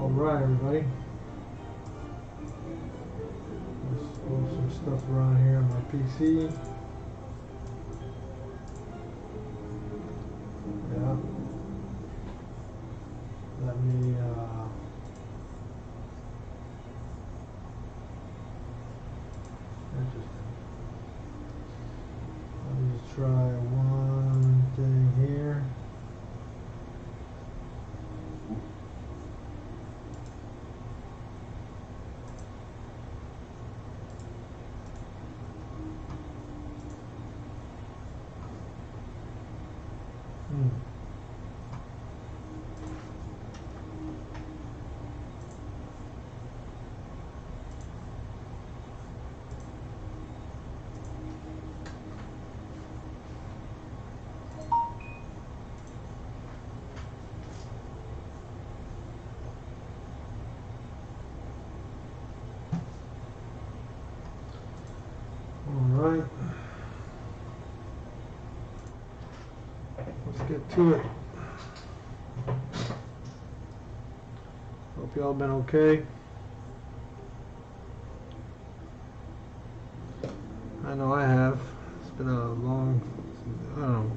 Alright, everybody. Let's move some stuff around here on my PC. Yeah. Let me interesting. Let me just try one thing here. Alright, let's get to it. Hope y'all been okay. I know I have. It's been a long, I don't know,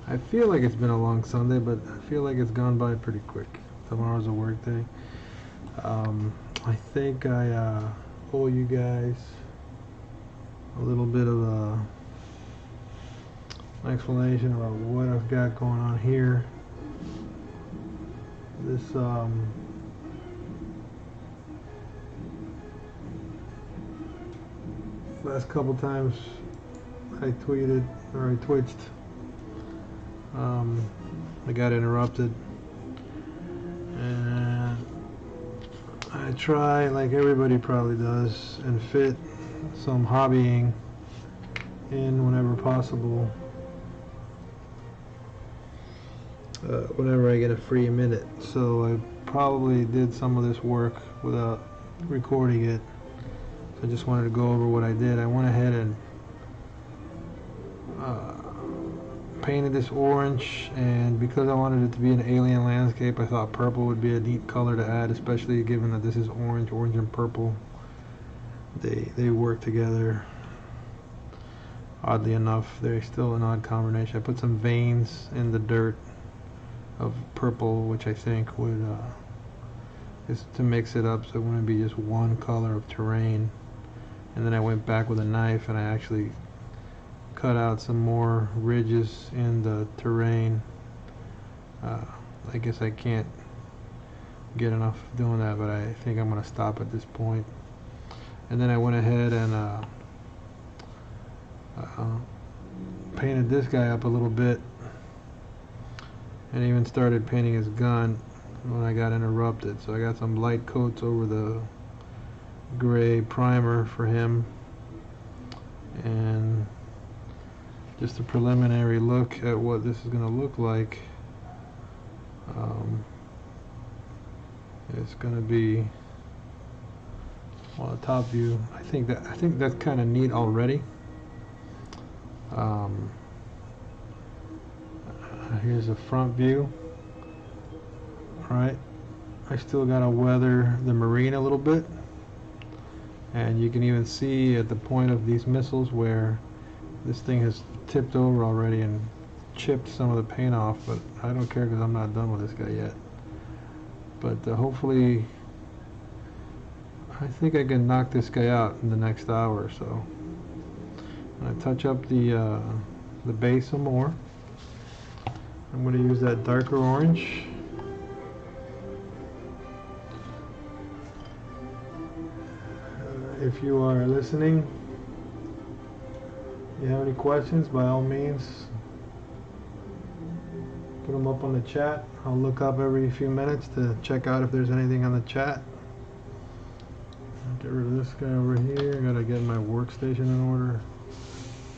I feel like it's been a long Sunday, but I feel like it's gone by pretty quick. Tomorrow's a work day. I think I owe you guys a little bit of an explanation about what I've got going on here. This last couple times I tweeted or I twitched, I got interrupted, and I try, like everybody probably does, and fit some hobbying in whenever possible, whenever I get a free minute. So I probably did some of this work without recording it. So I just wanted to go over what I did. I went ahead and painted this orange, and because I wanted it to be an alien landscape, I thought purple would be a neat color to add, especially given that this is orange and purple. They work together. Oddly enough, they're still an odd combination. I put some veins in the dirt of purple, which I think would is to mix it up so it wouldn't be just one color of terrain. And then I went back with a knife and I actually cut out some more ridges in the terrain. I guess I can't get enough doing that, but I think I'm going to stop at this point. And then I went ahead and painted this guy up a little bit, and even started painting his gun when I got interrupted. So I got some light coats over the gray primer for him, and just a preliminary look at what this is going to look like. It's going to be, well, the top view. I think that's kind of neat already. Here's the front view. Right, I still got to weather the marine a little bit, and you can even see at the point of these missiles where this thing has tipped over already and chipped some of the paint off, but I don't care because I'm not done with this guy yet. But hopefully, I think I can knock this guy out in the next hour or so. I touch up the base some more. I'm going to use that darker orange. If you are listening, you have any questions, by all means, put them up on the chat. I'll look up every few minutes to check out if there's anything on the chat. Get rid of this guy over here. I gotta get my workstation in order.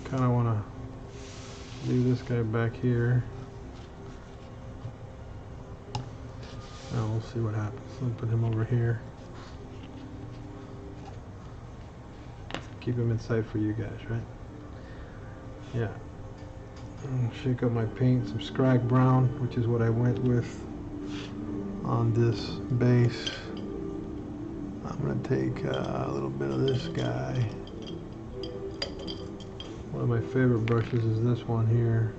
Kind of want to leave this guy back here. Now we'll see what happens. I'll put him over here. Keep him in sight for you guys, right? Yeah. Shake up my paint, some Scrag Brown, which is what I went with on this base. I'm going to take a little bit of this guy. One of my favorite brushes is this one here.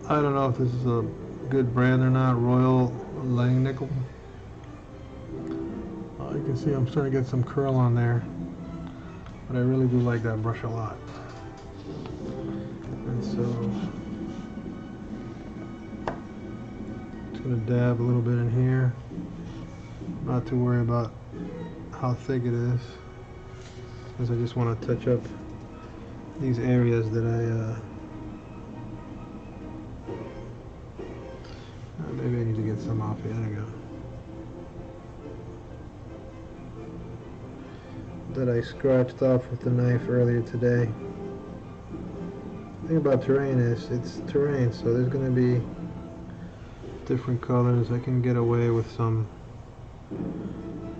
I don't know if this is a good brand or not, Royal Langnickel. You can see I'm starting to get some curl on there, but I really do like that brush a lot. And so just going to dab a little bit in here, not to worry about how thick it is, because I just want to touch up these areas that maybe I need to get some off here. There we go. That I scratched off with the knife earlier today. The thing about terrain is it's terrain, so there's going to be different colors. I can get away with some, I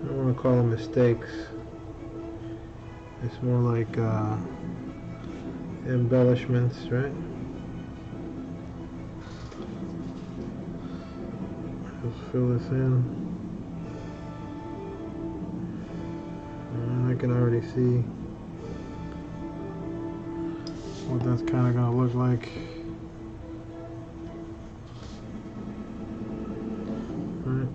don't want to call them mistakes. It's more like embellishments, right? Just fill this in. And I can already see what that's kind of going to look like. Right.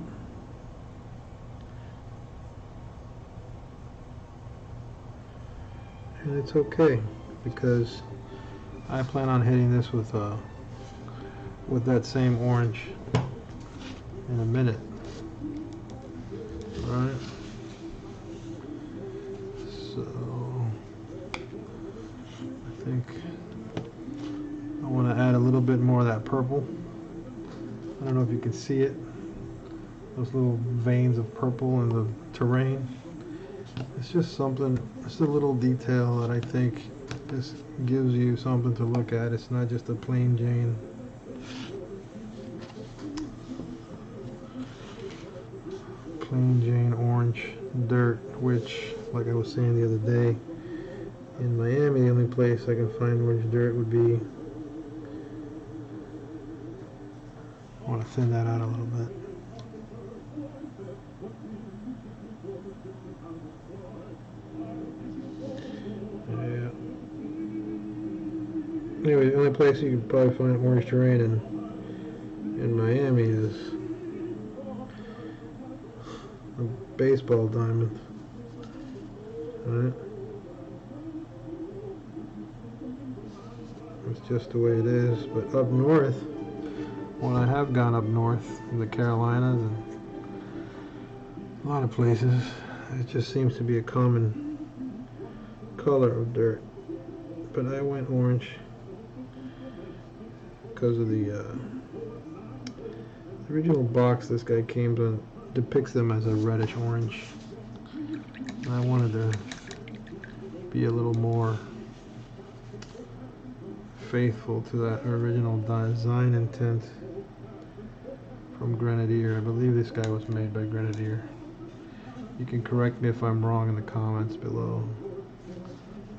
And it's okay, because I plan on hitting this with that same orange in a minute. Alright. So I think I want to add a little bit more of that purple. I don't know if you can see it, those little veins of purple in the terrain. It's just something, it's a little detail that I think just gives you something to look at. It's not just a plain Jane orange dirt, which, like I was saying the other day, in Miami the only place I can find orange dirt would be, I want to thin that out a little bit. Yeah. Anyway, the only place you can probably find orange terrain in Miami is a baseball diamond. Alright? It's just the way it is. But up north, when I have gone up north in the Carolinas and a lot of places, it just seems to be a common color of dirt. But I went orange because of the original box this guy came in depicts them as a reddish orange. And I wanted to be a little more faithful to that original design intent from Grenadier. I believe this guy was made by Grenadier. You can correct me if I'm wrong in the comments below.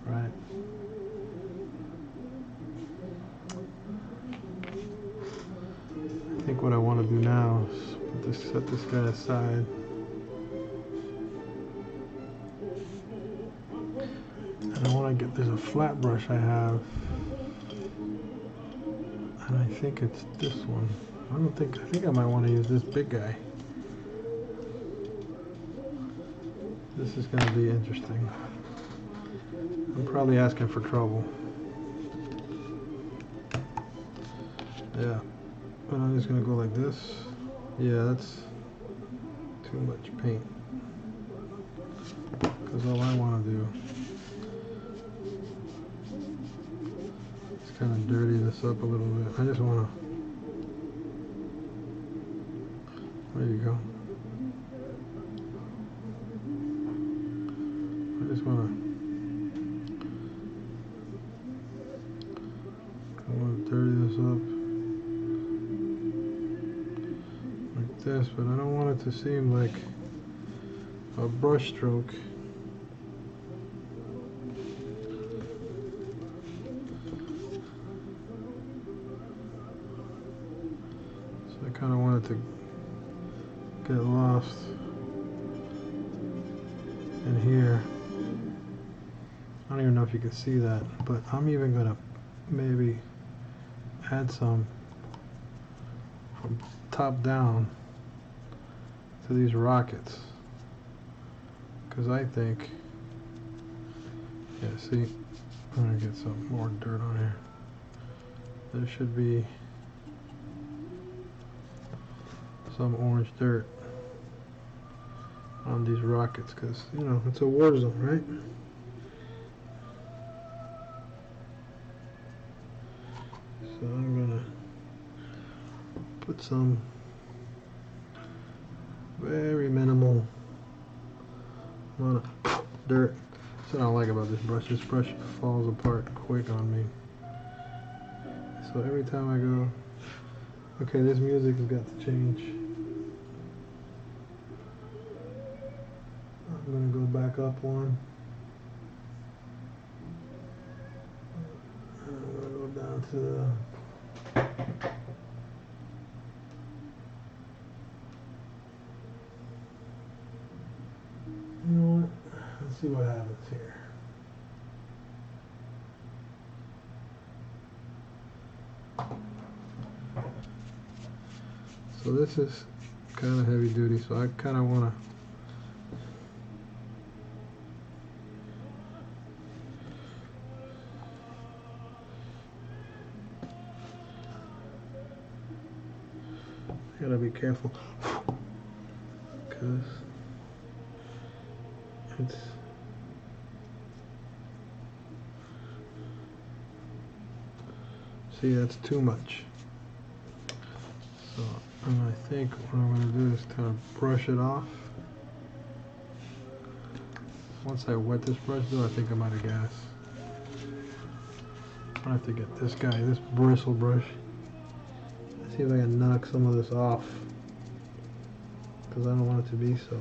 Right. I think what I want to do now is set this guy aside. And I want to get, there's a flat brush I have, and I think it's this one. I think I might want to use this big guy. This is going to be interesting. I'm probably asking for trouble. Yeah, but I'm just going to go like this. Yeah, that's too much paint. Because all I want to do is kind of dirty this up a little bit. I just want to, there you go. I just want to dirty this up like this, but I don't want it to seem like a brush stroke. So I kind of want it to get lost in here. I don't even know if you can see that, but I'm even gonna maybe add some from top down to these rockets, because I think, yeah, see, I'm gonna get some more dirt on here. There should be some orange dirt on these rockets, because, you know, it's a war zone, right? So I'm gonna put some very minimal amount of dirt. That's what I don't like about this brush. This brush falls apart quick on me. So every time I go, okay, this music has got to change. I'm gonna go back up one. I'm gonna go down to the you know what? Let's see what happens here. So this is kind of heavy duty, so I kind of want to, gotta be careful, because it's, see, that's too much. So I think what I'm going to do is kind of brush it off. Once I wet this brush, though, I think I'm out of gas. I have to get this guy, this bristle brush. Let's see if I can knock some of this off, because I don't want it to be so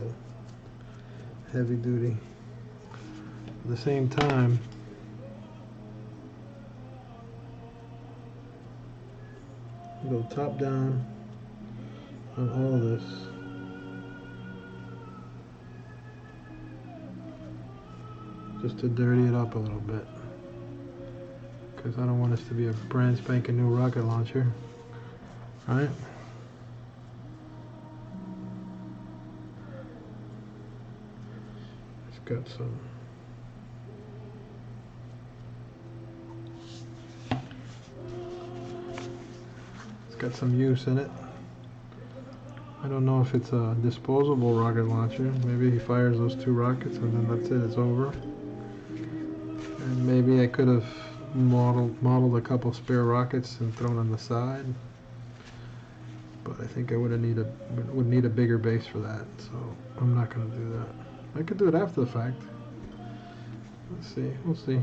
heavy duty. At the same time, go top down on all of this. Just to dirty it up a little bit, because I don't want this to be a brand spanking new rocket launcher, right? It's got some use in it. I don't know if it's a disposable rocket launcher. Maybe he fires those 2 rockets and then that's it, it's over. And maybe I could have modeled a couple spare rockets and thrown on the side. But I think I would need a bigger base for that, so I'm not going to do that. I could do it after the fact. Let's see, we'll see.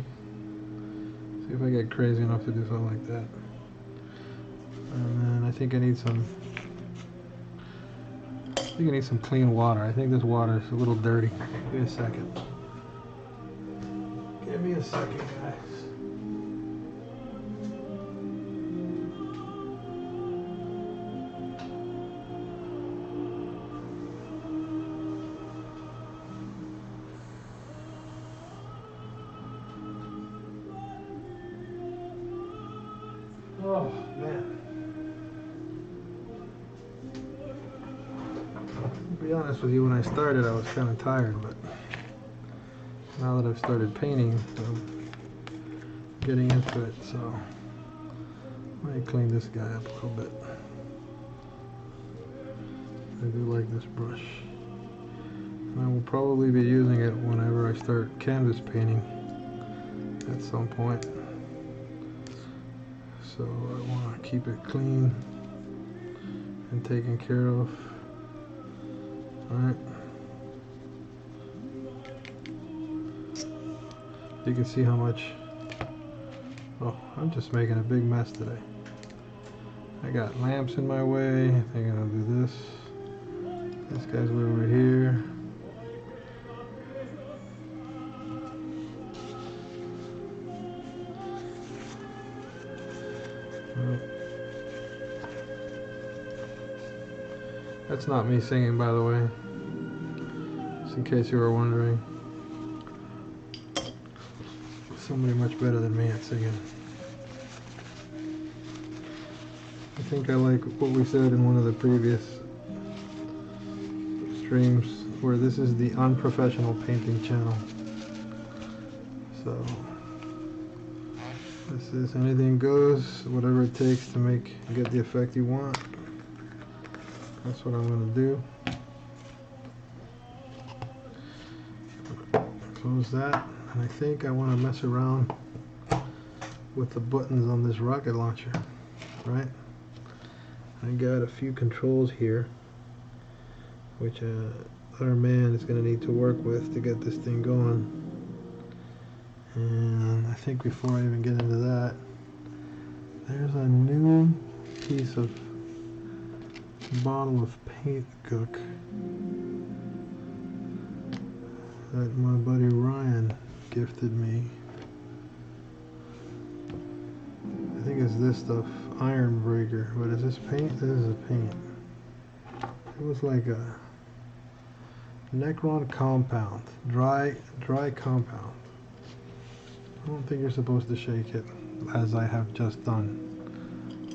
See if I get crazy enough to do something like that. And then I think I need some clean water. I think this water is a little dirty. Give me a second. Give me a second, guys. Oh, man. To be honest with you, when I started, I was kind of tired, but now that I've started painting, I'm getting into it, so let me clean this guy up a little bit. I do like this brush. And I will probably be using it whenever I start canvas painting at some point. So I want to keep it clean and taken care of. Alright. You can see how much. Oh, I'm just making a big mess today. I got lamps in my way. I think I'll do this. This guy's way over here. That's not me singing, by the way, just in case you were wondering. Somebody much better than me at singing. I think I like what we said in one of the previous streams, where this is the unprofessional painting channel. So this is anything goes, whatever it takes to get the effect you want. That's what I'm going to do. Close that, and I think I want to mess around with the buttons on this rocket launcher, right? I got a few controls here, which our man is going to need to work with to get this thing going. And I think before I even get into that, there's a new piece of bottle of paint cook that my buddy Ryan gifted me. I think it's this stuff, Iron Breaker. But is this paint? This is a paint. It was like a Necron compound, dry compound. I don't think you're supposed to shake it, as I have just done.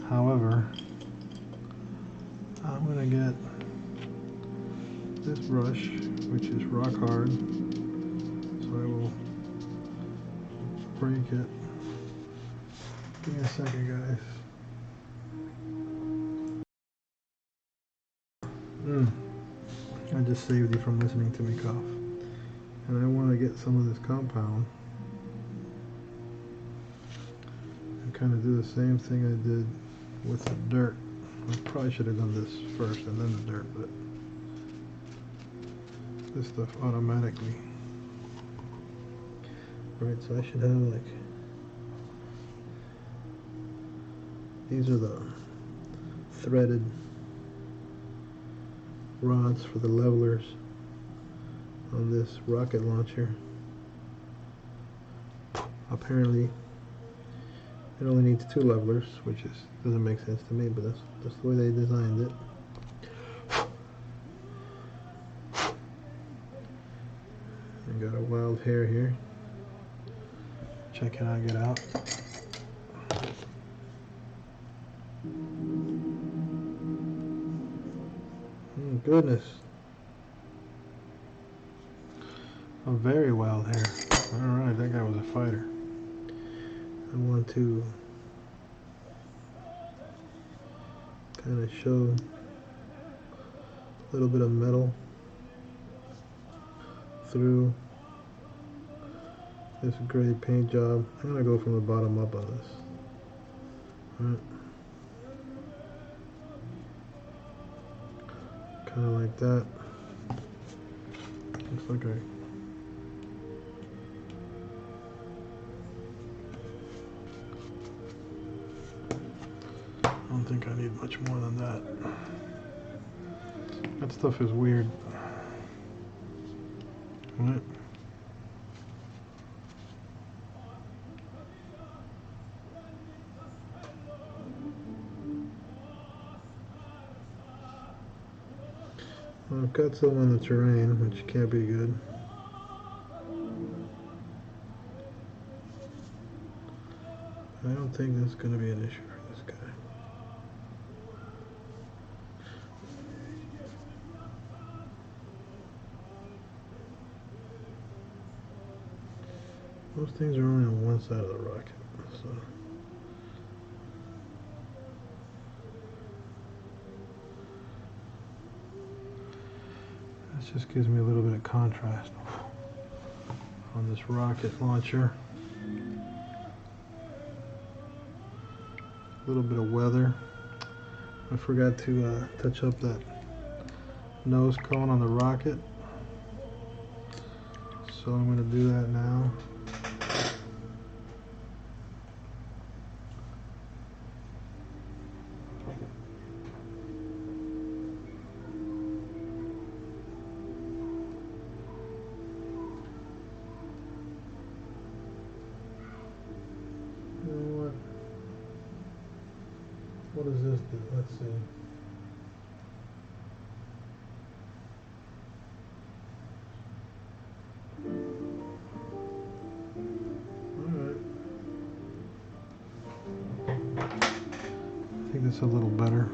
However, I'm gonna get this brush, which is rock hard, so I will break it. Give me a second, guys. I just saved you from listening to me cough. And I want to get some of this compound and kind of do the same thing I did with the dirt. I probably should have done this first and then the dirt, but this stuff automatically. Right, so I should have like, these are the threaded rods for the levelers on this rocket launcher. Apparently it only needs 2 levelers, which doesn't make sense to me, but that's the way they designed it. I got a wild hair here. Check it out, get out. Goodness. A very wild hair. Alright, that guy was a fighter. I want to kind of show a little bit of metal through this gray paint job. I'm going to go from the bottom up on this. Alright. Kind of like that. Looks like I don't think I need much more than that. That stuff is weird. Right? Well, I've got some on the terrain, which can't be good. I don't think that's going to be an issue for this guy. Those things are only on one side of the rocket, so this just gives me a little bit of contrast on this rocket launcher. A little bit of weather. I forgot to touch up that nose cone on the rocket, so I'm going to do that now. What does this do? Let's see. this a little better.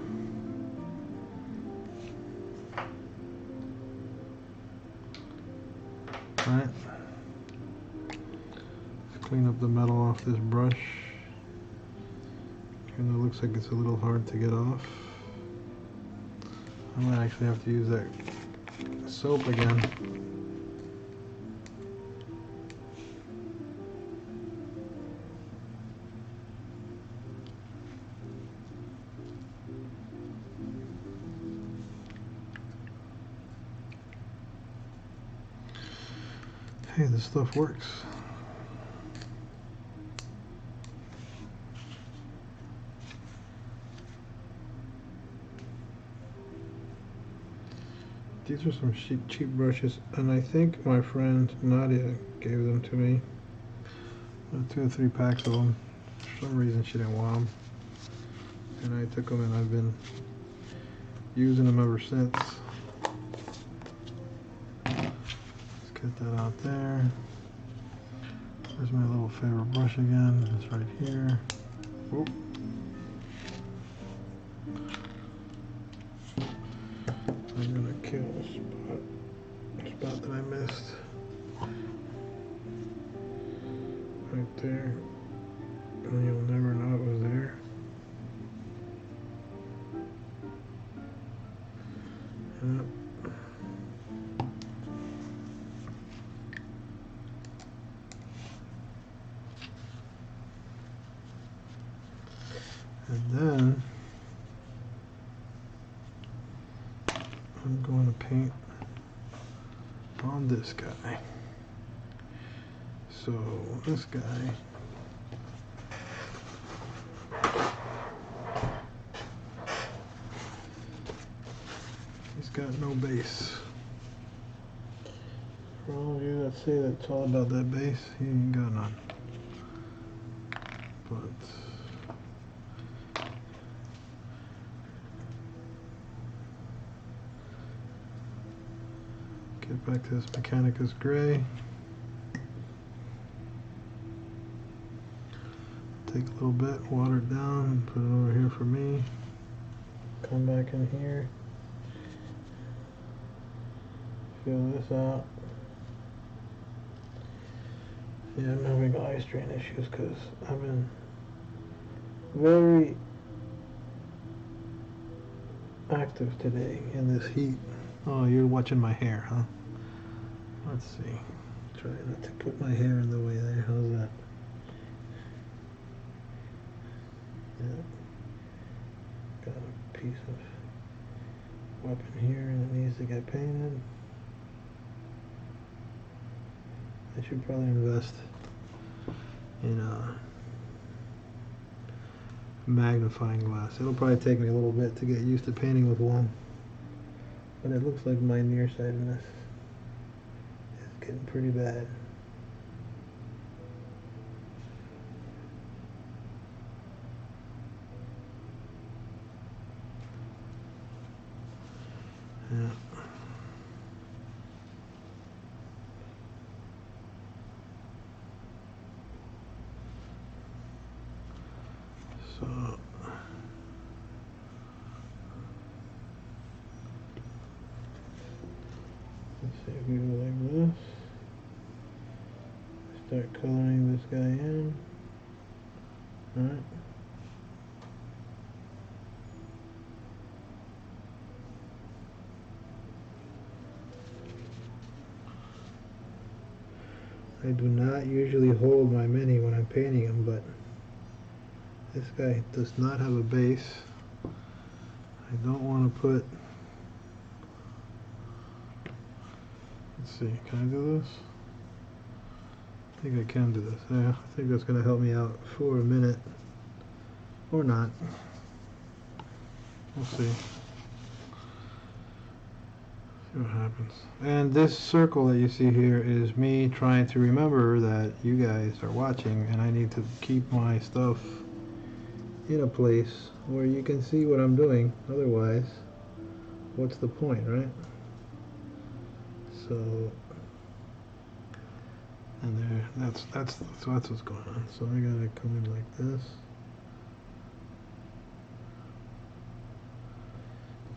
Alright. Let's clean up the metal off this brush. Even though it looks like it's a little hard to get off. I might actually have to use that soap again. Hey, this stuff works. These are some cheap brushes, and I think my friend Nadia gave them to me. 2 or 3 packs of them. For some reason she didn't want them. And I took them and I've been using them ever since. Let's get that out there. There's my little favorite brush again. It's right here. Oop. I'm gonna kill a spot that I missed. Right there. And you'll never know it was there. Yep. And then I'm going to paint on this guy. So this guy, he's got no base. For all of you that say that it's all about that base, he ain't got none. But get back to this Mechanicus gray. Take a little bit, water it down, and put it over here for me. Come back in here. Fill this out. Yeah, I'm having eye strain issues because I've been very active today in this heat. Oh, you're watching my hair, huh? Let's see. Try not to put my hair in the way there. How's that? Yeah. Got a piece of weapon here and it needs to get painted. I should probably invest in a magnifying glass. It'll probably take me a little bit to get used to painting with one. But it looks like my nearsightedness is getting pretty bad. Yeah. So let's see if we go like this. Start coloring this guy in. Alright. I do not usually hold my mini when I'm painting him, but this guy does not have a base. I don't want to put... Let's see, can I do this? I think I can do this. Yeah, I think that's going to help me out for a minute. Or not. We'll see. See what happens. And this circle that you see here is me trying to remember that you guys are watching and I need to keep my stuff in a place where you can see what I'm doing. Otherwise, what's the point, right? So, and there, that's what's going on. So I gotta come in like this.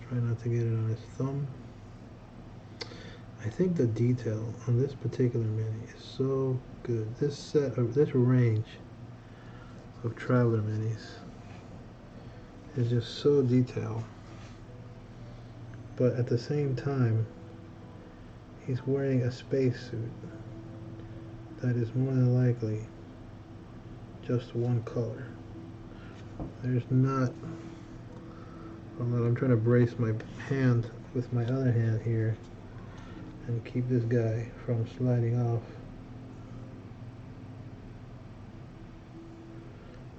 Try not to get it on his thumb. I think the detail on this particular mini is so good. This range of Traveler minis is just so detailed. But at the same time, he's wearing a spacesuit that is more than likely just one color. There's not, I'm trying to brace my hand with my other hand here and keep this guy from sliding off.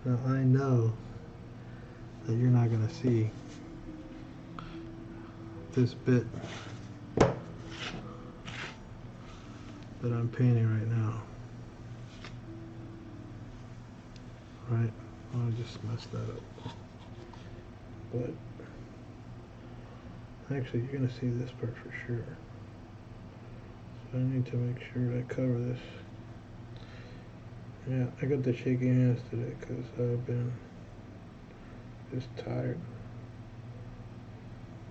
Now I know that you're not going to see this bit that I'm painting right now. Right? I'll just mess that up. But actually you're going to see this part for sure. So I need to make sure I cover this. Yeah, I got the shaky hands today because I've been just tired.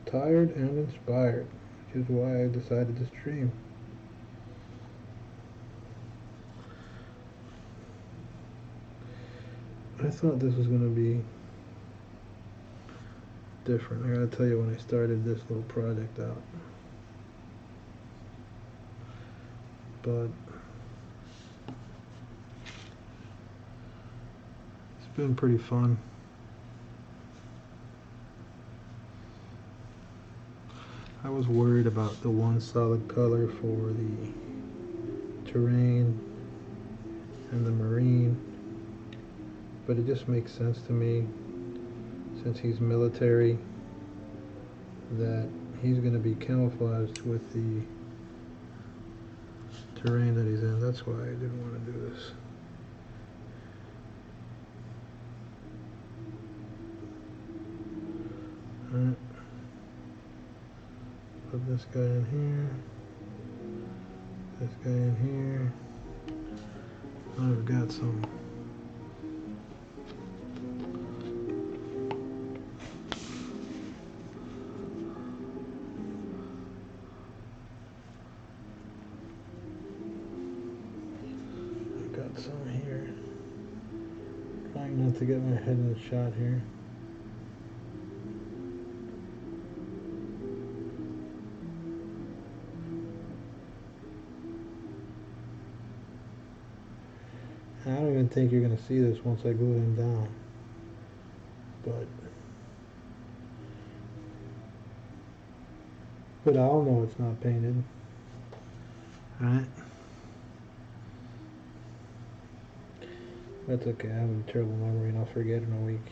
Tired and inspired, which is why I decided to stream. I thought this was going to be different. I gotta tell you, when I started this little project out, but it's been pretty fun. I was worried about the one solid color for the terrain and the marine, but it just makes sense to me, since he's military, that he's going to be camouflaged with the terrain that he's in. That's why I didn't want to do this. Alright. Put this guy in here. This guy in here. I've got some here. Trying not to get my head in the shot here. I don't even think you're going to see this once I glue him down. But I'll know it's not painted. Alright? That's okay, I have a terrible memory and I'll forget in a week.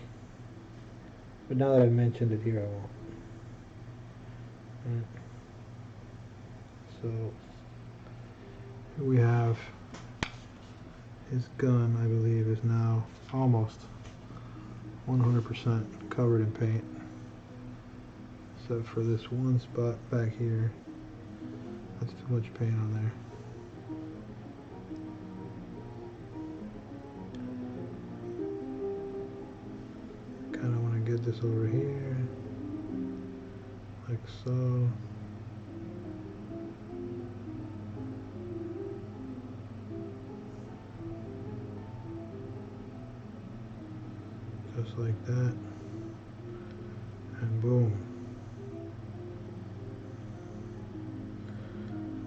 But now that I've mentioned it here, I won't. Right. So, here we have his gun, I believe, is now almost 100% covered in paint. Except for this one spot back here. That's too much paint on there. Kind of want to get this over here, like so. Just like that. And boom.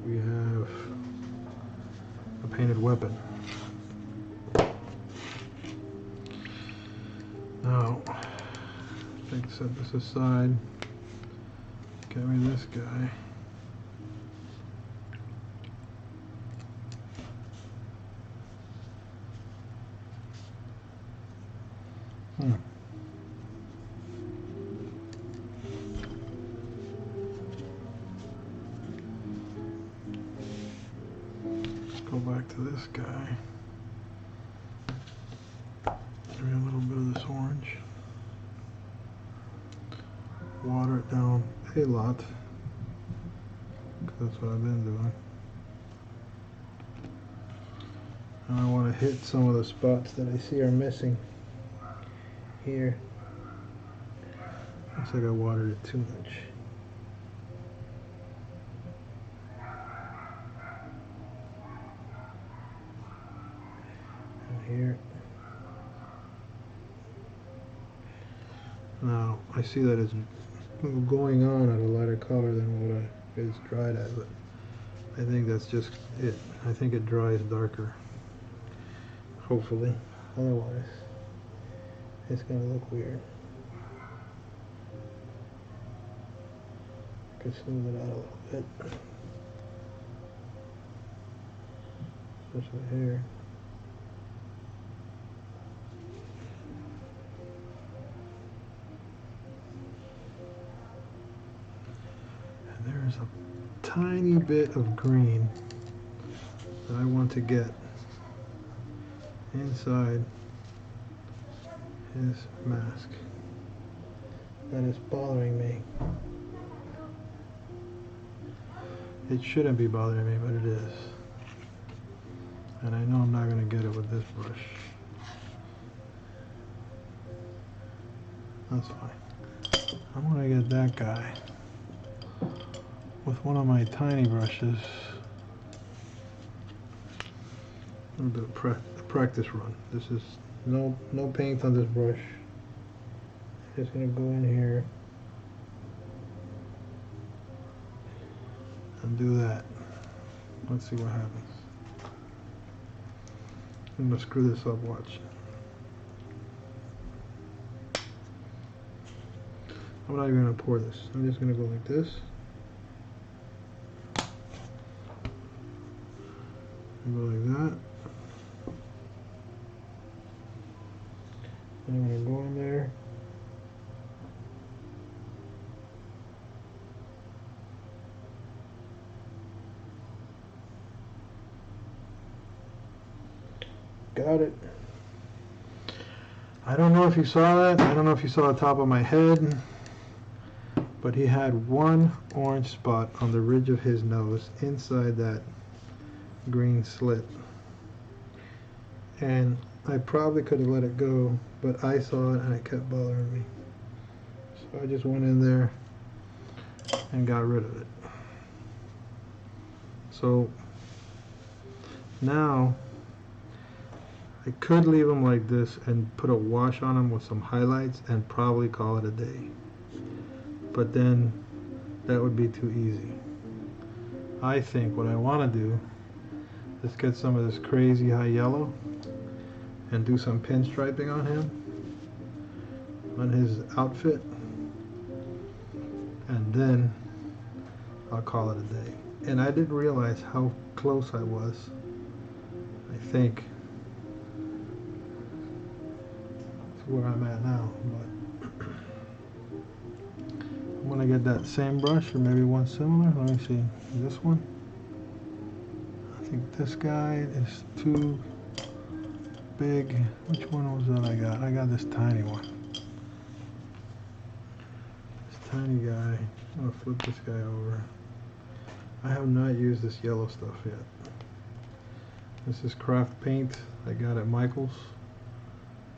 We have a painted weapon. Now, set this aside. Get me this guy. Let's go back to this guy. Give me a little bit of this orange. Water it down a lot, because that's what I've been doing. And I want to hit some of the spots that I see are missing here. Looks like I watered it too much. here. Now I see that it's going on at a lighter color than what it's dried at, but I think that's just it. I think it dries darker. Hopefully. Otherwise, it's gonna look weird. Could smooth it out a little bit. Especially here. And there's a tiny bit of green that I want to get inside his mask. That is bothering me. It shouldn't be bothering me, but it is. And I know I'm not going to get it with this brush. That's fine. I'm going to get that guy with one of my tiny brushes. A little bit of practice run. This is no paint on this brush. Just going to go in here and do that. Let's see what happens. I'm going to screw this up, watch. I'm not even going to pour this. I'm just going to go like this. And go like that. And I'm going to go in there. Got it. I don't know if you saw that. I don't know if you saw the top of my head, but he had one orange spot on the ridge of his nose inside that green slit. And I probably could have let it go, but I saw it and it kept bothering me. So I just went in there and got rid of it. So now I could leave them like this and put a wash on them with some highlights and probably call it a day. But then that would be too easy. I think what I want to do is get some of this crazy high yellow and do some pinstriping on him, on his outfit, and then I'll call it a day. And I didn't realize how close I was, I think, to where I'm at now. But I'm gonna get that same brush, or maybe one similar. Let me see, this one. I think this guy is too big. Which one was that I got? I got this tiny one. This tiny guy. I'm gonna flip this guy over. I have not used this yellow stuff yet. This is craft paint I got at Michael's.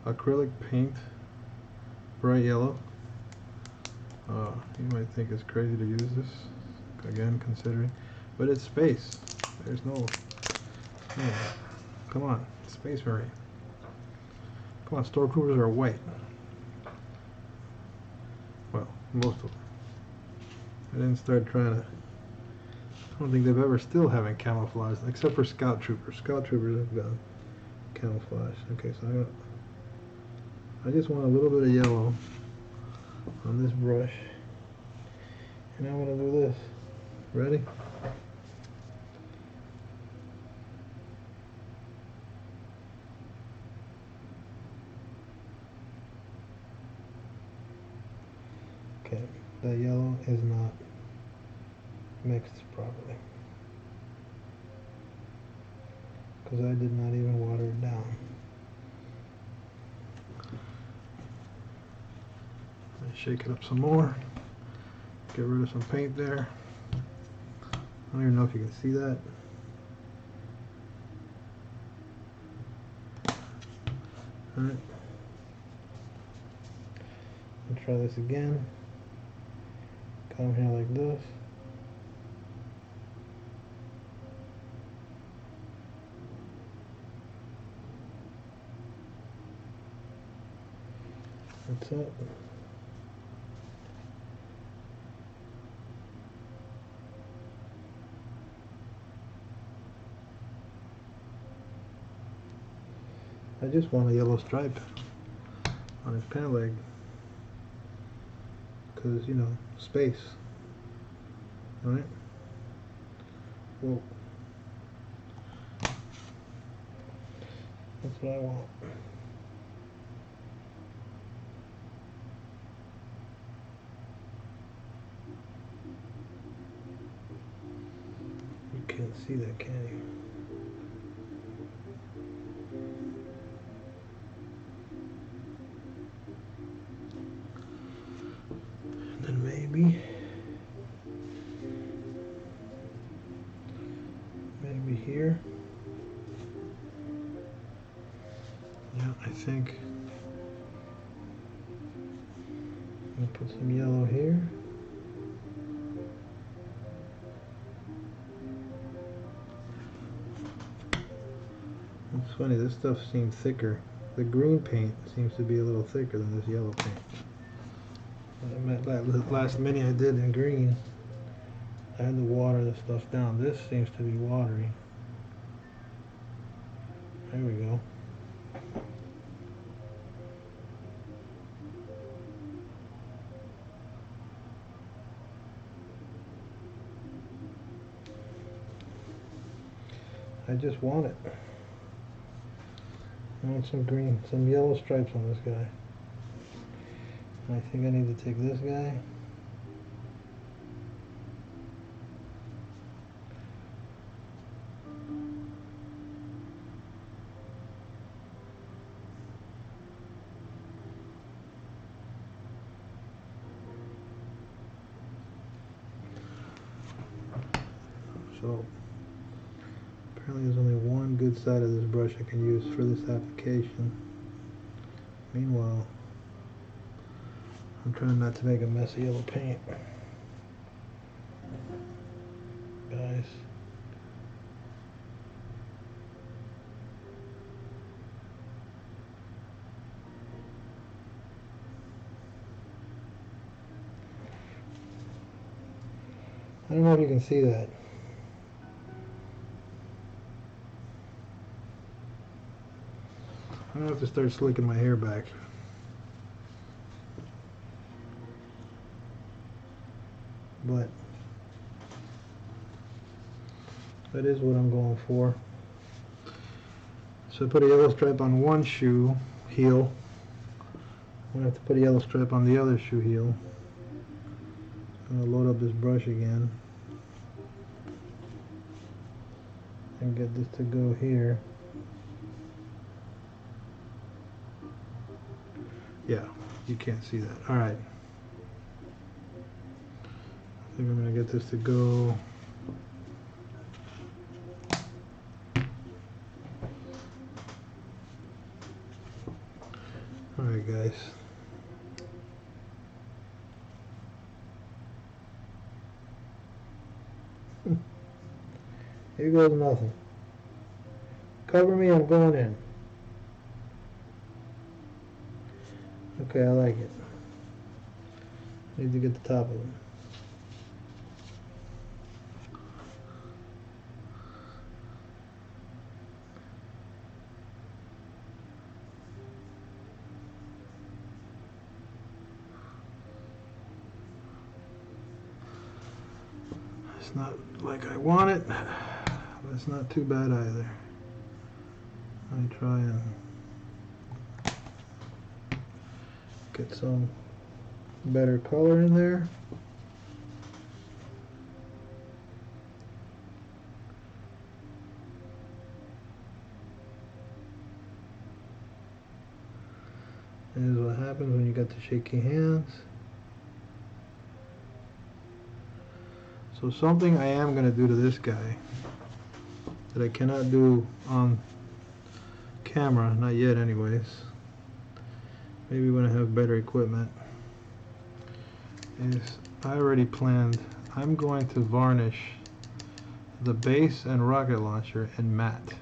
Acrylic paint, bright yellow. You might think it's crazy to use this, again, considering, but it's space. There's no, come on, Space Marine. Come on, stormtroopers are white. Well, most of them. I didn't start trying to. I don't think they've ever still haven't camouflaged, except for Scout Troopers. Scout Troopers have got camouflage. Okay, so I just want a little bit of yellow on this brush, and I'm going to do this. Ready? Okay, that yellow is not mixed properly because I did not even water it down. Shake it up some more, get rid of some paint there. I don't even know if you can see that. Alright, I'll try this again. Come here like this. That's it. I just want a yellow stripe on his pant leg, because, you know, space, right? Whoa. That's what I want. You can't see that, can you? And then maybe here. Yeah, I think I'm gonna put some yellow here. It's funny, this stuff seems thicker. The green paint seems to be a little thicker than this yellow paint. That last mini I did in green, I had to water the stuff down. This seems to be watery. There we go. I just want it. I want some green, some yellow stripes on this guy. I think I need to take this guy. So apparently there's only one good side of this brush I can use for this application. Meanwhile, I'm trying not to make a mess of yellow paint. Guys. I don't know if you can see that. I'm gonna have to start slicking my hair back. But that is what I'm going for. So I put a yellow stripe on one shoe heel. I'm gonna have to put a yellow stripe on the other shoe heel. I'm gonna load up this brush again and get this to go here. Yeah, you can't see that. All right. I think I'm gonna get this to go. All right, guys. Here goes nothing. Cover me, I'm going in. Okay, I like it. Need to get the top of them. It's not like I want it, but it's not too bad either. Let me try and get some better color in there. This is what happens when you got the shaky hands. So something I am going to do to this guy that I cannot do on camera, not yet anyways, maybe when I have better equipment, is I already planned, I'm going to varnish the base and rocket launcher in matte,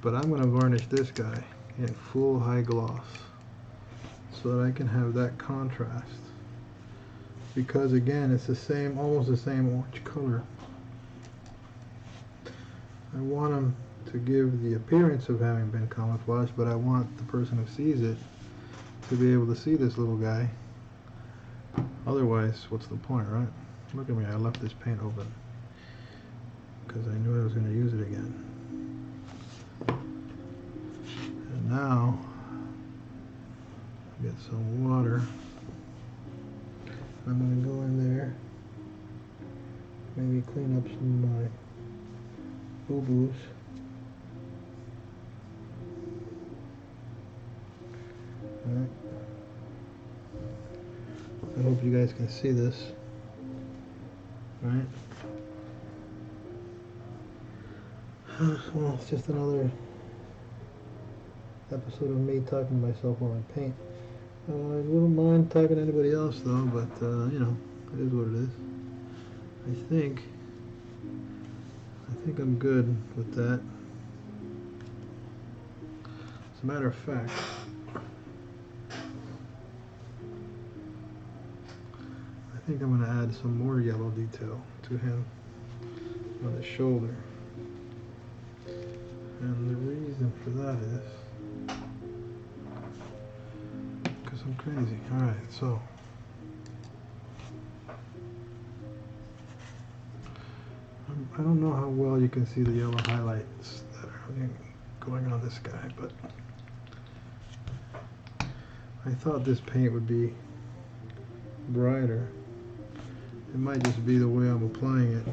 but I'm going to varnish this guy in full high gloss. so that I can have that contrast. Because again, it's the same, almost the same orange color. I want them to give the appearance of having been camouflaged, but I want the person who sees it to be able to see this little guy. Otherwise, what's the point, right? Look at me, I left this paint open because I knew I was going to use it again. And now, get some water. I'm going to go in there, maybe clean up some of my boo-boos. Alright. I hope you guys can see this. Right? Well, it's just another episode of me talking to myself while I paint. I wouldn't mind talking to anybody else though, but you know, it is what it is. I think I'm good with that. As a matter of fact, I think I'm going to add some more yellow detail to him on his shoulder. And the reason for that is because I'm crazy. Alright, so I don't know how well you can see the yellow highlights that are going on this guy, but I thought this paint would be brighter. It might just be the way I'm applying it.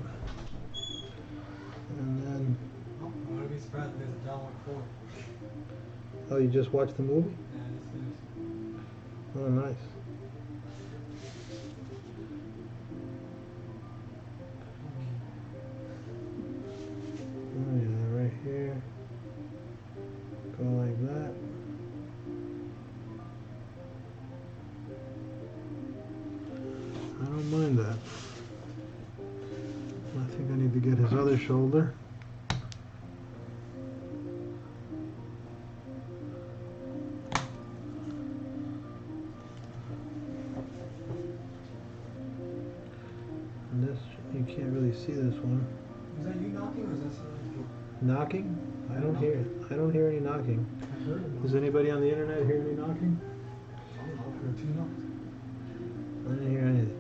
And then... I wouldn't be surprised if there's a John Wick 4. Oh, you just watched the movie? Yeah, just finished. Oh, nice. Oh yeah, right here. Go like that. I don't mind that. I think I need to get his other shoulder. And this, you can't really see this one. Was that you knocking or is that someone? Knocking? I don't hear it. I don't hear any knocking. I heard it. Does anybody on the internet hear me knocking? I don't know, I heard 2 knocks. I didn't hear anything.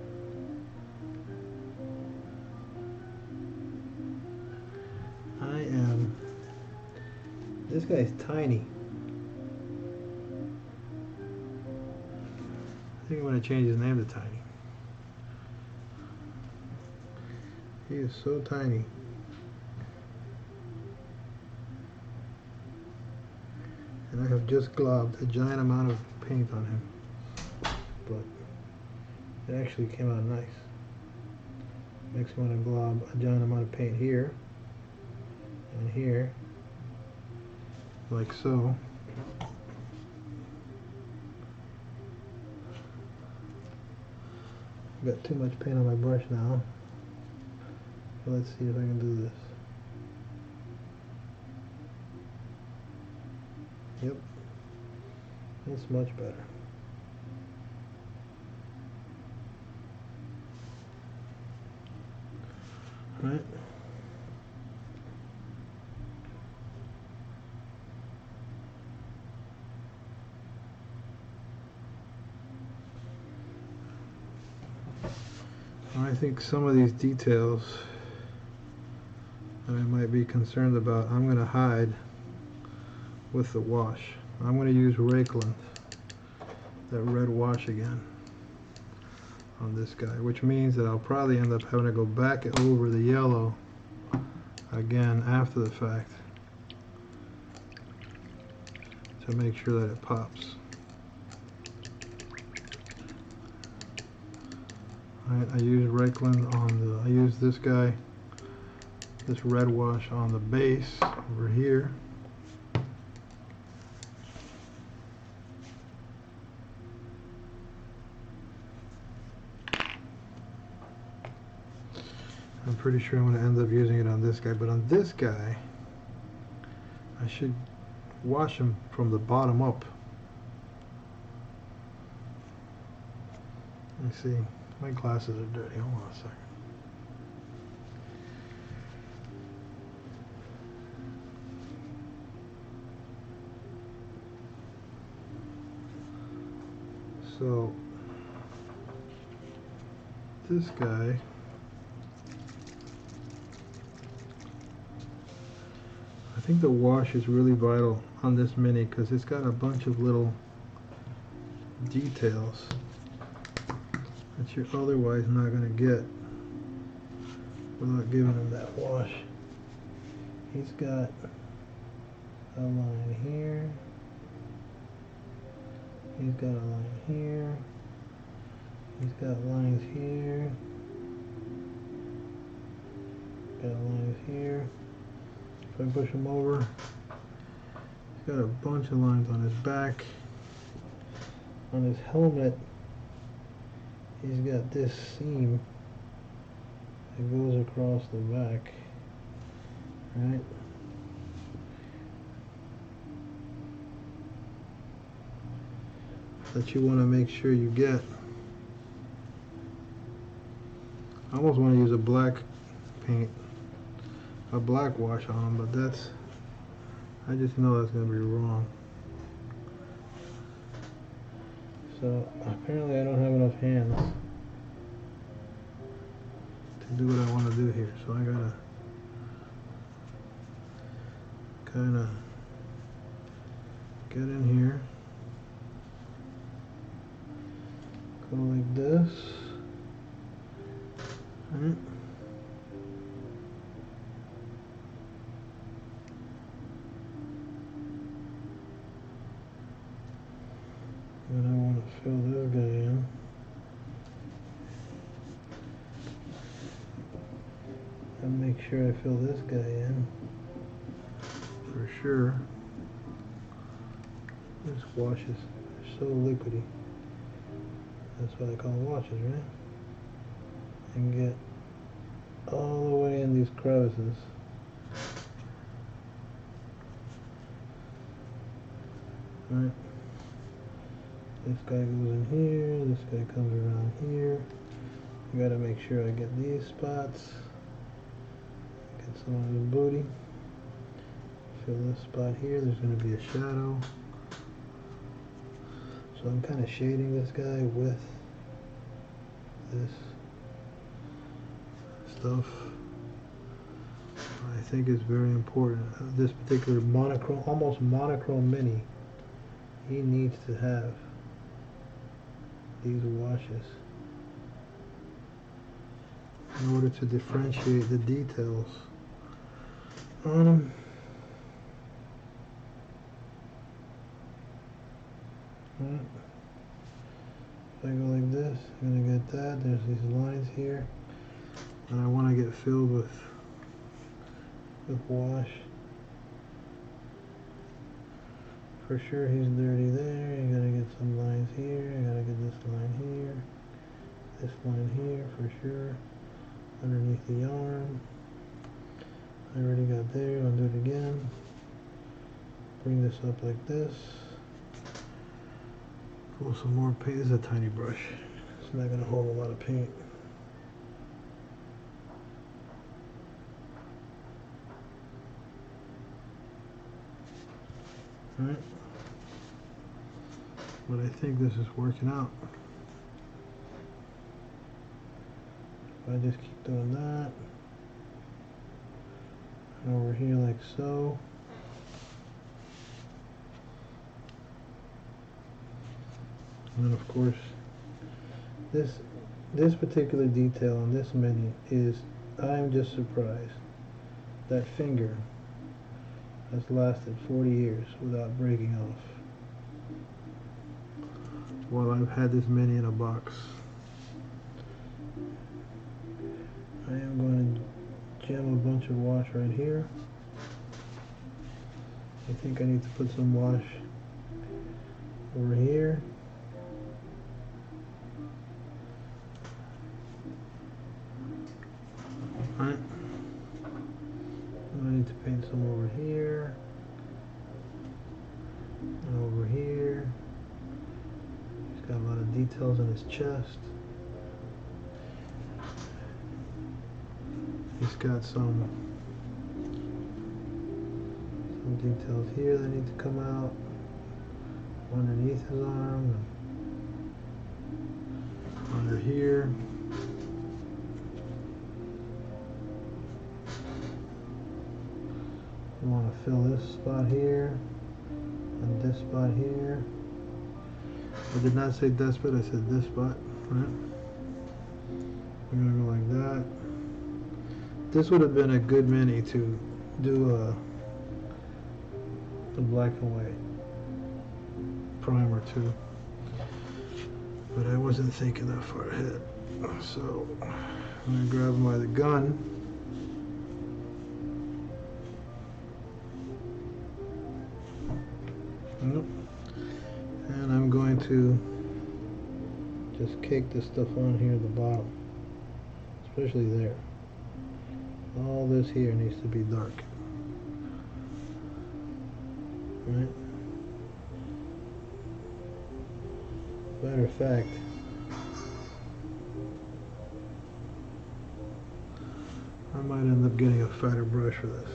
I am... This guy's tiny. I think I'm going to change his name to Tiny. He is so tiny. And I have just globbed a giant amount of paint on him. But it actually came out nice. Makes me want to glob a giant amount of paint here and here, like so. I've got too much paint on my brush now. So let's see if I can do this. Yep, that's much better. Right. I think some of these details that I might be concerned about, I'm going to hide with the wash. I'm going to use Rakeland, that red wash again, on this guy, which means that I'll probably end up having to go back over the yellow again after the fact to make sure that it pops. I use Rakeland on the, I use this guy, this red wash on the base over here. I'm pretty sure I'm going to end up using it on this guy, but on this guy, I should wash him from the bottom up. Let me see. My glasses are dirty. Hold on a second. So this guy, I think the wash is really vital on this Mini because it's got a bunch of little details that you're otherwise not going to get without giving him that wash. He's got a line here. He's got a line here. He's got lines here. Got lines here. If I push him over, he's got a bunch of lines on his back. On his helmet, he's got this seam that goes across the back, right? That you want to make sure you get. I almost want to use a black paint, a black wash on them, but that's, I just know that's going to be wrong. So apparently I don't have enough hands to do what I want to do here. So I gotta kind of get in here, go like this, right? And I want to fill this guy in. And make sure I fill this guy in. For sure. This washes are so liquidy. That's what I call washes, right? And get all the way in these crevices. Right? This guy goes in here, this guy comes around here. I gotta make sure I get these spots. Get some of his booty. Fill this spot here, there's gonna be a shadow. So I'm kind of shading this guy with this stuff. I think it's very important. This particular monochrome, almost monochrome Mini, he needs to have these washes in order to differentiate the details on them. Right. If I go like this, I'm gonna get that. There's these lines here, and I want to get filled with wash. For sure, he's dirty there. You gotta get some lines here. You gotta get this line here, this line here for sure. Underneath the arm. I already got there. I'll do it again. Bring this up like this. Pull some more paint. This is a tiny brush. It's not gonna hold a lot of paint. Alright. But I think this is working out. If I just keep doing that. And over here like so. And then of course, this particular detail on this Mini is, I'm just surprised that finger has lasted 40 years without breaking off. While I've had this Mini in a box. I am going to jam a bunch of wash right here. I think I need to put some wash over here. Alright. I need to paint some over here. And over here. He's got a lot of details on his chest. He's got some details here that need to come out underneath his arm and under here. You want to fill this spot here and this spot here. I did not say that spot, I said this spot, right? We're gonna go like that. This would have been a good mini to do the black and white primer too, but I wasn't thinking that far ahead. So I'm gonna grab him by the gun. Nope. And I'm going to just cake this stuff on here at the bottom, especially there. All this here needs to be dark, right? Matter of fact, I might end up getting a fatter brush for this.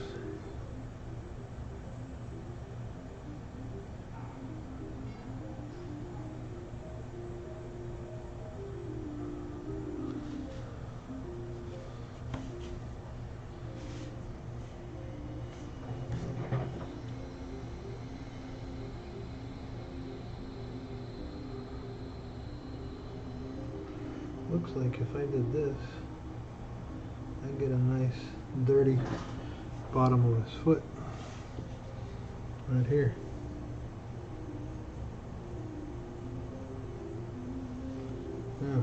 Looks like if I did this, I get a nice dirty bottom of his foot right here. Yeah.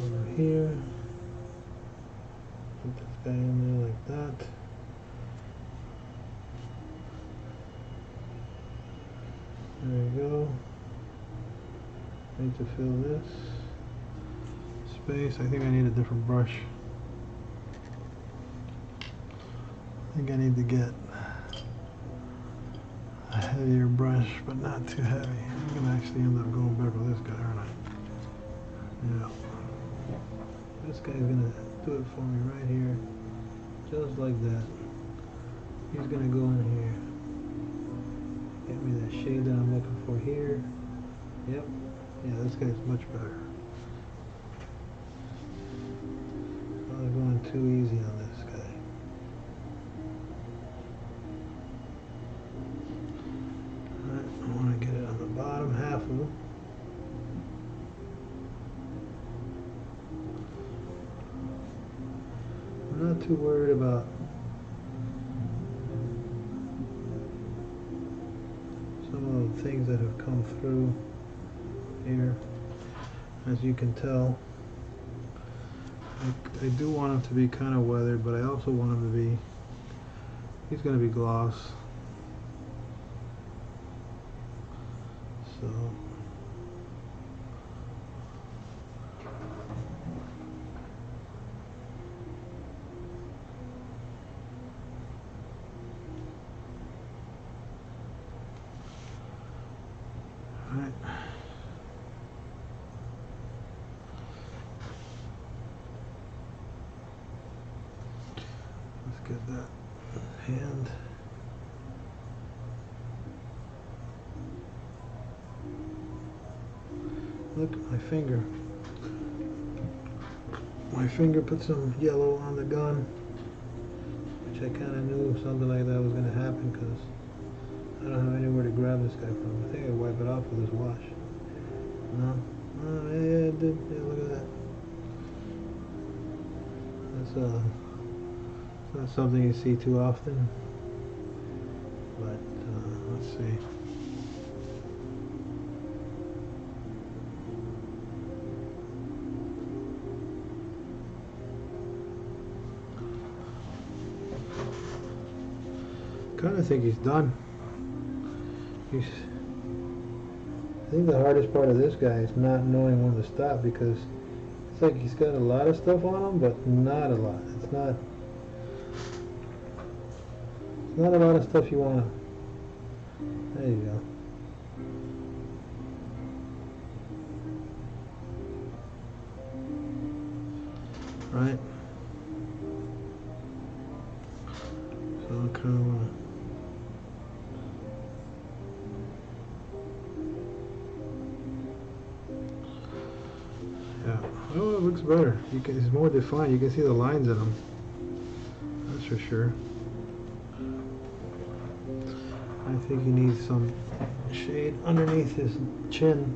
Over here. Put this guy in there like that. There we go. Need to fill this space. I think I need a different brush. I think I need to get a heavier brush, but not too heavy. I'm gonna actually end up going back with this guy, aren't I? Yeah. This guy's gonna do it for me right here, just like that. He's gonna go in here, get me that shade that I'm looking for here. Yep. Yeah, this guy's much better. I'm going too easy on this guy. Alright, I want to get it on the bottom half of him. I'm not too worried about some of the things that have come through here. As you can tell, I do want him to be kind of weathered, but I also want him to be, he's going to be gloss. So alright. Let's get that hand. Look, my finger. My finger put some yellow on the gun, which I kind of knew something like that was going to happen because I don't have anywhere to grab this guy from. I think I wipe it off with this wash. No? Oh, yeah, it did. Yeah, look at that. That's not something you see too often. But let's see. Kind of think he's done. I think the hardest part of this guy is not knowing when to stop, because it's like he's got a lot of stuff on him, but not a lot. It's Not a lot of stuff you want to. There you go. Right? So I kind of want to. Yeah. Oh, it looks better. It's more defined. You can see the lines in them. That's for sure. I think he needs some shade underneath his chin.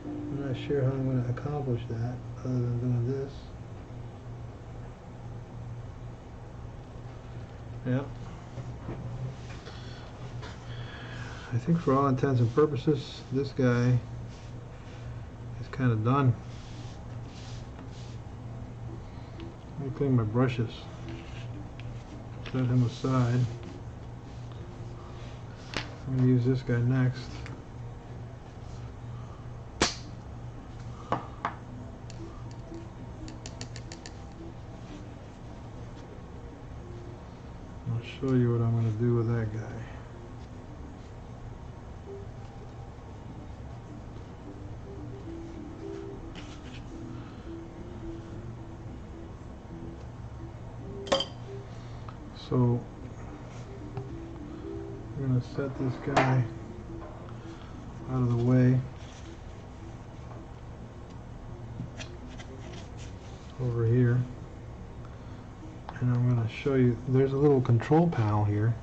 I'm not sure how I'm going to accomplish that other than doing this. Yeah. I think for all intents and purposes, this guy is kind of done. Let me clean my brushes. Set him aside. I'm going to use this guy next. I'll show you what I'm going to do with that guy. So I'm going to set this guy out of the way over here, and I'm going to show you there's a little control panel here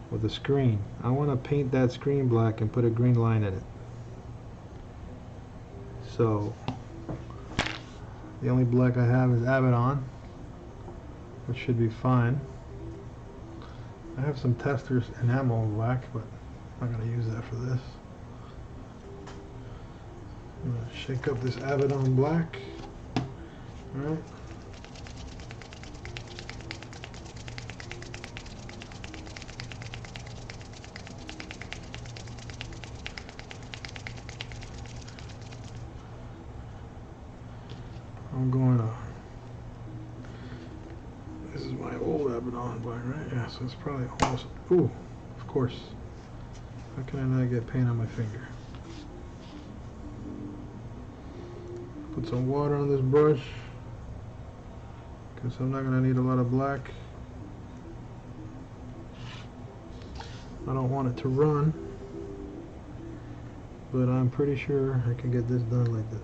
with a screen. I want to paint that screen black and put a green line in it. So the only black I have is Abaddon, which should be fine. I have some Testers enamel black, but I'm not going to use that for this. I'm going to shake up this Abaddon black. Alright. I'm going to. This is my old Abaddon black, right? Yeah, so it's probably almost. Ooh, of course. How can I not get paint on my finger? Put some water on this brush, because I'm not going to need a lot of black. I don't want it to run, but I'm pretty sure I can get this done like this.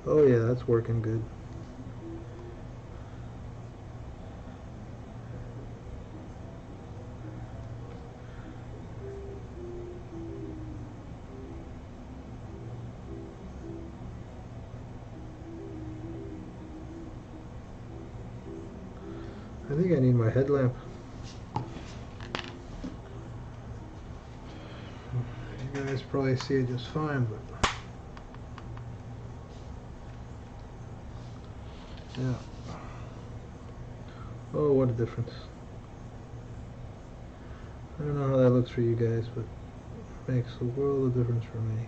Oh yeah, that's working good. I think I need my headlamp. You guys probably see it just fine, but yeah. Oh, what a difference. I don't know how that looks for you guys, but it makes a world of difference for me.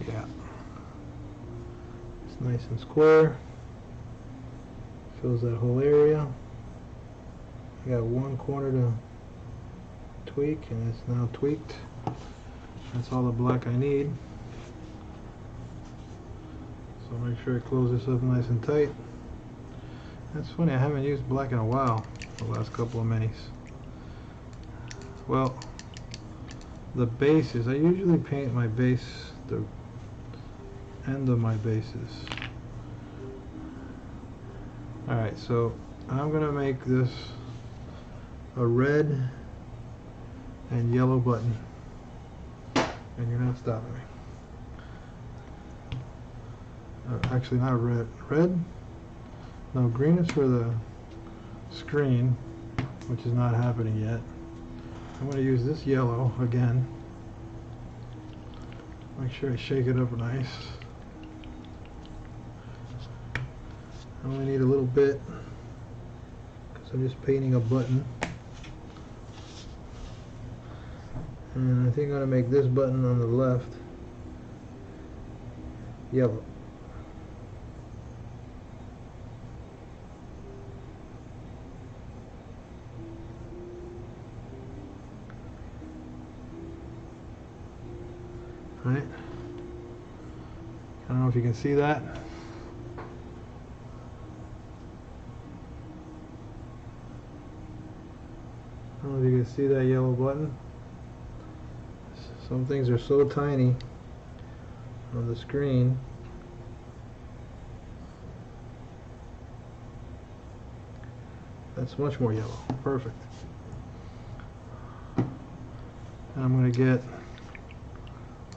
Yeah. It's nice and square. Fills that whole area. I got one corner to tweak, and it's now tweaked. That's all the black I need. So make sure I close this up nice and tight. That's funny, I haven't used black in a while, the last couple of minis. Well, the bases, I usually paint my base, the end of my bases. Alright, so I'm going to make this a red and yellow button, and you're not stopping me. Actually not red, no, green is for the screen, which is not happening yet. I'm going to use this yellow again. Make sure I shake it up nice. I only need a little bit because I'm just painting a button. And I think I'm going to make this button on the left yellow. Right? I don't know if you can see that. I don't know if you can see that yellow button. Some things are so tiny on the screen. That's much more yellow. Perfect. And I'm going to get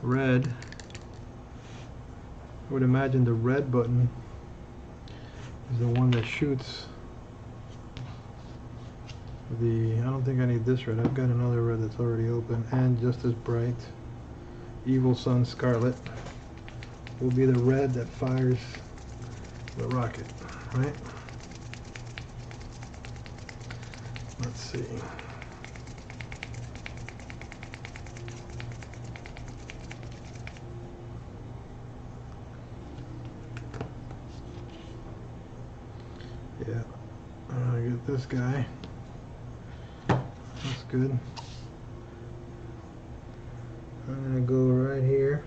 red. I would imagine the red button is the one that shoots the, I don't think I need this red, I've got another red that's already open and just as bright. Evil Sun Scarlet will be the red that fires the rocket, right? Let's see. Yeah, I get this guy. That's good. I'm gonna go right here.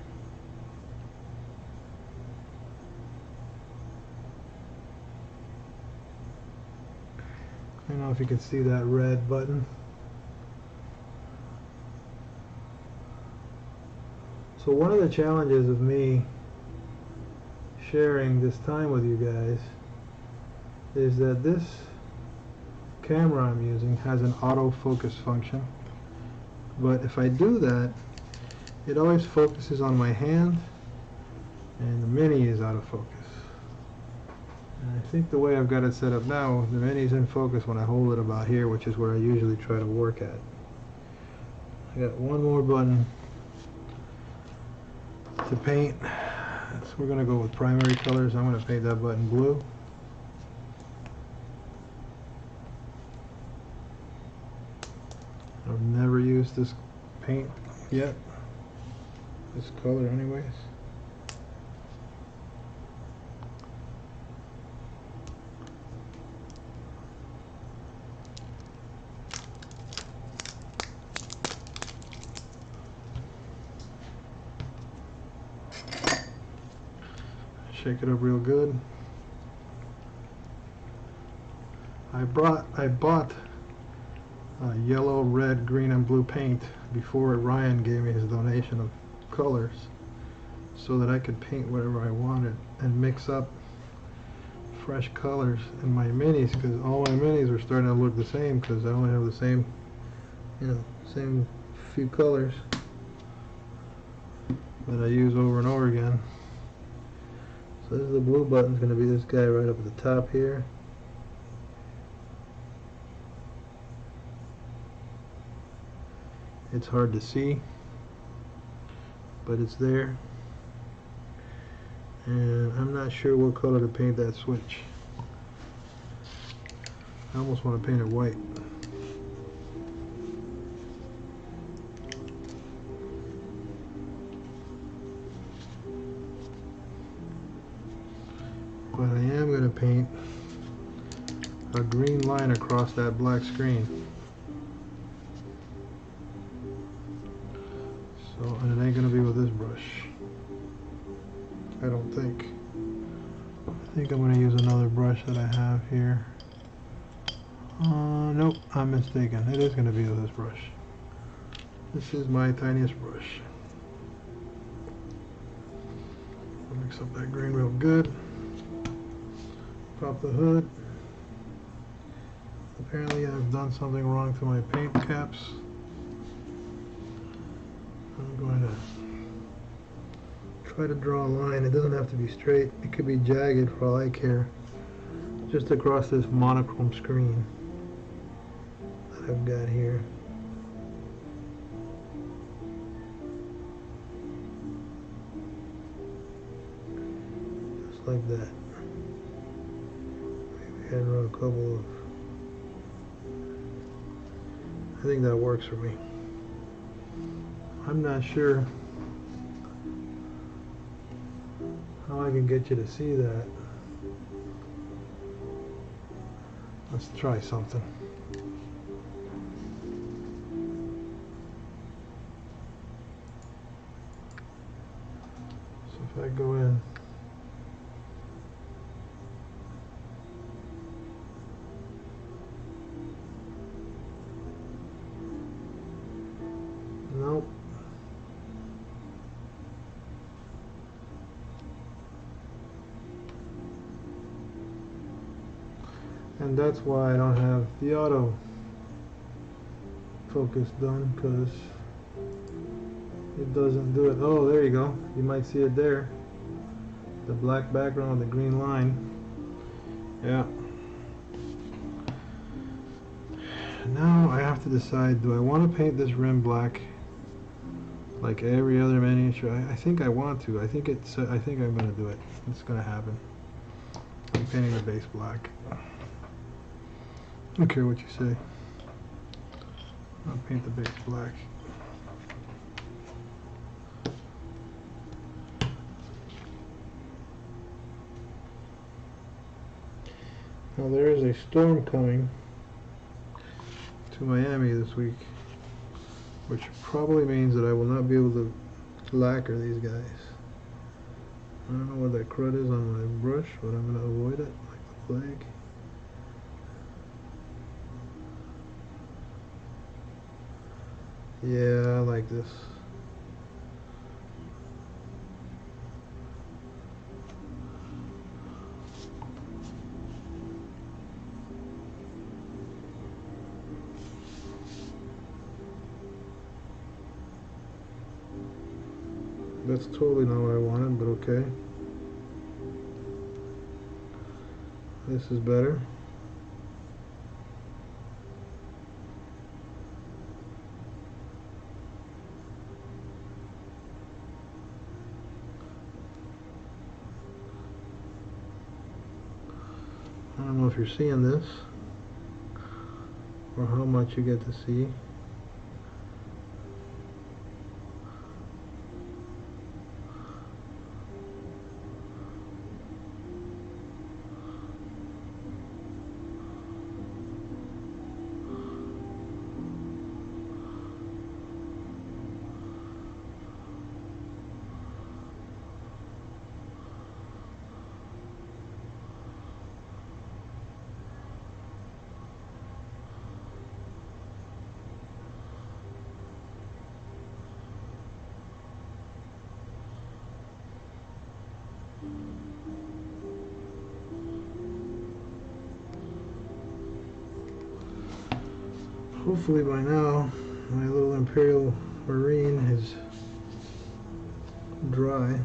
I don't know if you can see that red button. So one of the challenges of me sharing this time with you guys is that this camera I'm using has an autofocus function, but if I do that, it always focuses on my hand and the mini is out of focus. And I think the way I've got it set up now, the mini's in focus when I hold it about here, which is where I usually try to work at. I got one more button to paint. So we're going to go with primary colors. I'm going to paint that button blue. I've never used this paint yet, this color anyways. Shake it up real good. I bought yellow, red, green, and blue paint before Ryan gave me his donation of colors so that I could paint whatever I wanted and mix up fresh colors in my minis, because all my minis were starting to look the same because I only have the same, same few colors that I use over and over again. So this is the blue button, is going to be this guy right up at the top here. It's hard to see, but it's there. And I'm not sure what color to paint that switch. I almost want to paint it white. But I am going to paint a green line across that black screen. So, and it ain't going to be with this brush. I don't think. I think I'm going to use another brush that I have here. Nope, I'm mistaken. It is going to be with this brush. This is my tiniest brush. I'll mix up that green real good. Pop the hood. Apparently I've done something wrong to my paint caps. I'm going to try to draw a line. It doesn't have to be straight. It could be jagged for all I care. Just across this monochrome screen. what I've got here. Just like that. Maybe I'd run a couple of... I think that works for me. I'm not sure how I can get you to see that. Let's try something. So if I go in, nope. And that's why I don't have the auto focus done, because it doesn't do it. Oh, there you go. You might see it there. The black background with the green line. Yeah. Now I have to decide, do I want to paint this rim black like every other miniature? I think I want to. I think I'm going to do it. It's going to happen. I'm painting the base black. I don't care what you say. I'll paint the base black. Now there is a storm coming to Miami this week, which probably means that I will not be able to lacquer these guys. I don't know what that crud is on my brush, but I'm going to avoid it like the plague. Yeah, I like this. That's totally not what I wanted, but okay. This is better. I don't know if you're seeing this or how much you get to see. Hopefully by now my little Imperial Marine is dry.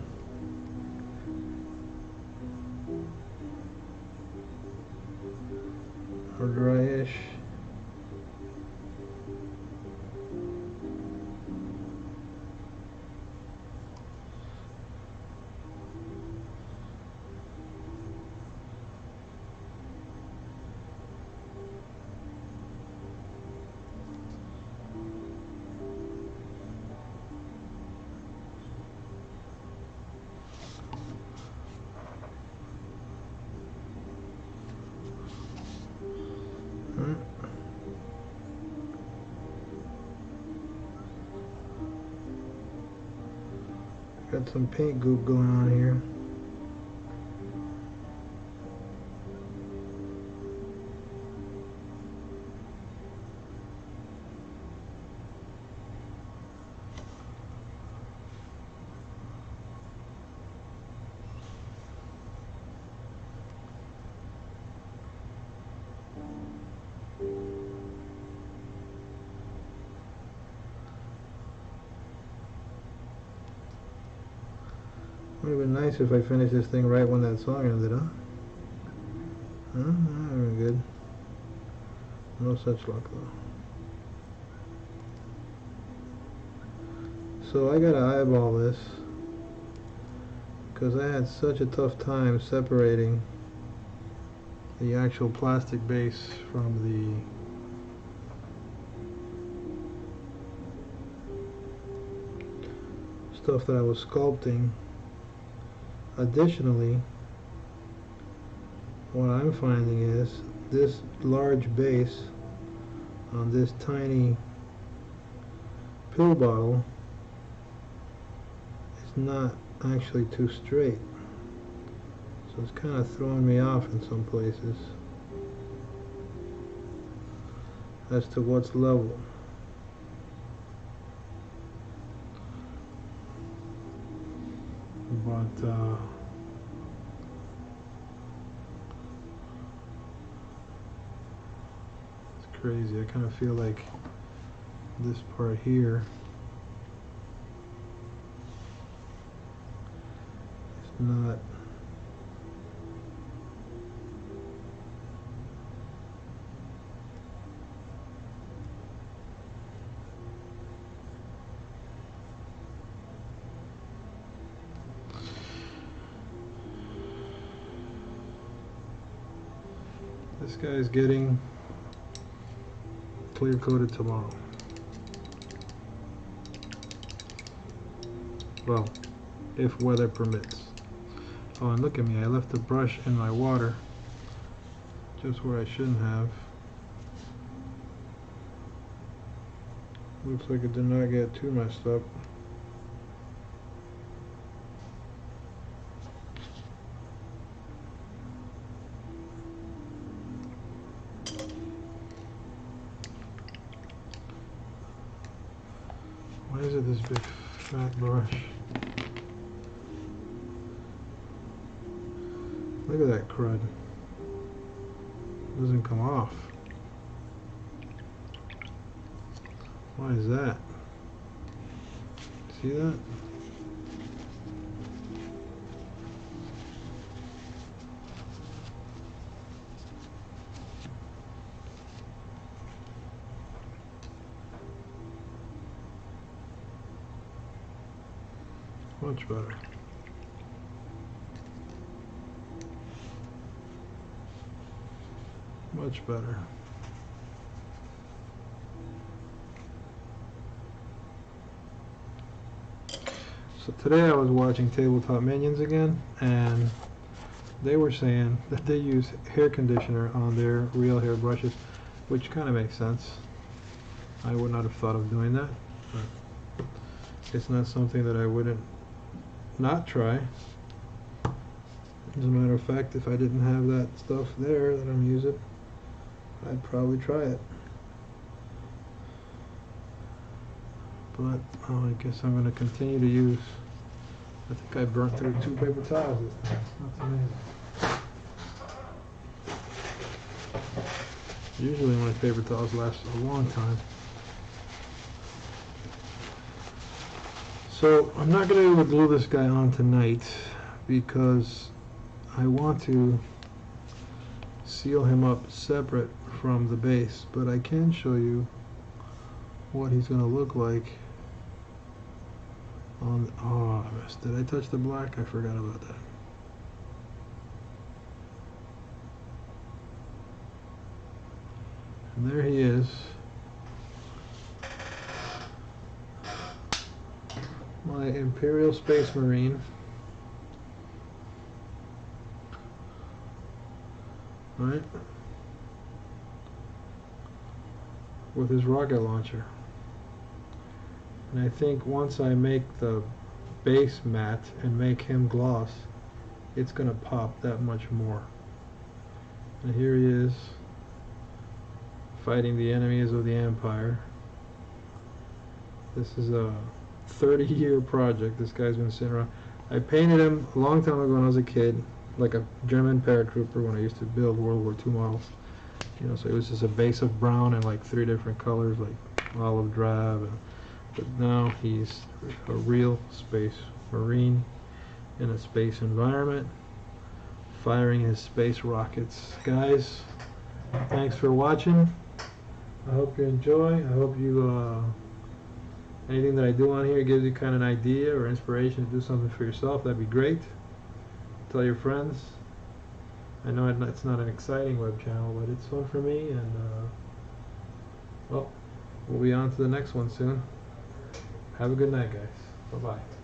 Or dry-ish. Got some paint goop going on here. Would have been nice if I finished this thing right when that song ended, huh? Huh? Very good. No such luck, though. So I gotta eyeball this because I had such a tough time separating the actual plastic base from the stuff that I was sculpting. Additionally, what I'm finding is this large base on this tiny pill bottle is not actually too straight. So it's kind of throwing me off in some places as to what's level. But it's crazy. I kind of feel like this part here is not this guy's getting clear coated tomorrow. Well, if weather permits. Oh, and look at me, I left the brush in my water just where I shouldn't have. Looks like it did not get too messed up. Why is it this big fat brush? Look at that crud. It doesn't come off. Why is that? See that? Much better. Much better. So today I was watching Tabletop Minions again, and they were saying that they use hair conditioner on their real hair brushes, which kind of makes sense. I would not have thought of doing that, but it's not something that I wouldn't not try. As a matter of fact, if I didn't have that stuff there that I'm using, I'd probably try it. But I guess I'm going to continue to use. I think I burnt through 2 paper towels. That's amazing. Usually my paper towels last a long time. So I'm not going to be able to glue this guy on tonight because I want to seal him up separate from the base, but I can show you what he's going to look like on. Oh, I missed. Did I touch the black? I forgot about that. And there he is. My Imperial Space Marine. Right? With his rocket launcher. And I think once I make the base matte and make him gloss, it's gonna pop that much more. And here he is fighting the enemies of the Empire. This is a 30-year project. This guy's been sitting around. I painted him a long time ago when I was a kid, like a German paratrooper when I used to build World War II models. You know, so it was just a base of brown and like 3 different colors, like olive drab. But now he's a real space marine in a space environment, firing his space rockets. Guys, thanks for watching. I hope you enjoy. I hope you anything that I do on here gives you kind of an idea or inspiration to do something for yourself, that'd be great. Tell your friends. I know it's not an exciting web channel, but it's fun for me, and well, we'll be on to the next one soon. Have a good night, guys. Bye-bye.